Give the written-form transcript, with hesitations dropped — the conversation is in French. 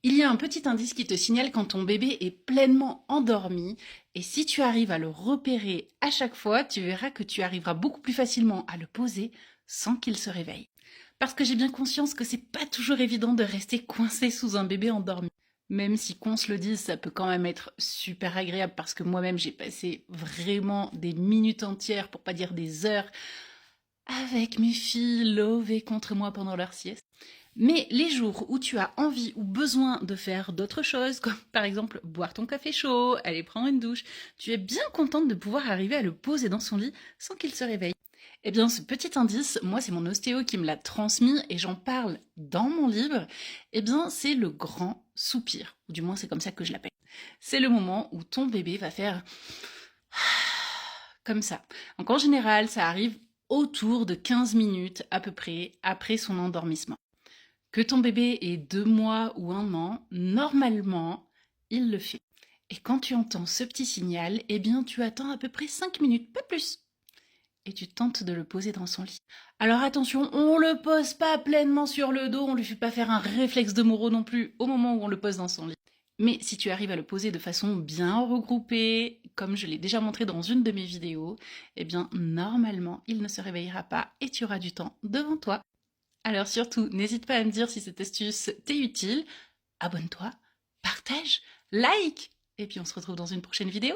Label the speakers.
Speaker 1: Il y a un petit indice qui te signale quand ton bébé est pleinement endormi et si tu arrives à le repérer à chaque fois, tu verras que tu arriveras beaucoup plus facilement à le poser sans qu'il se réveille. Parce que j'ai bien conscience que c'est pas toujours évident de rester coincé sous un bébé endormi. Même si qu'on se le dise, ça peut quand même être super agréable parce que moi-même j'ai passé vraiment des minutes entières, pour pas dire des heures, avec mes filles lovées contre moi pendant leur sieste. Mais les jours où tu as envie ou besoin de faire d'autres choses, comme par exemple boire ton café chaud, aller prendre une douche, tu es bien contente de pouvoir arriver à le poser dans son lit sans qu'il se réveille. Eh bien, ce petit indice, moi, c'est mon ostéo qui me l'a transmis et j'en parle dans mon livre. Eh bien, c'est le grand soupir, ou du moins c'est comme ça que je l'appelle. C'est le moment où ton bébé va faire comme ça. Donc en général, ça arrive autour de 15 minutes à peu près après son endormissement. Que ton bébé ait 2 mois ou 1 an, normalement, il le fait. Et quand tu entends ce petit signal, eh bien, tu attends à peu près 5 minutes, pas plus. Et tu tentes de le poser dans son lit. Alors attention, on le pose pas pleinement sur le dos, on lui fait pas faire un réflexe de Moro non plus au moment où on le pose dans son lit. Mais si tu arrives à le poser de façon bien regroupée, comme je l'ai déjà montré dans une de mes vidéos, eh bien, normalement, il ne se réveillera pas et tu auras du temps devant toi. Alors surtout, n'hésite pas à me dire si cette astuce t'est utile. Abonne-toi, partage, like, et puis on se retrouve dans une prochaine vidéo.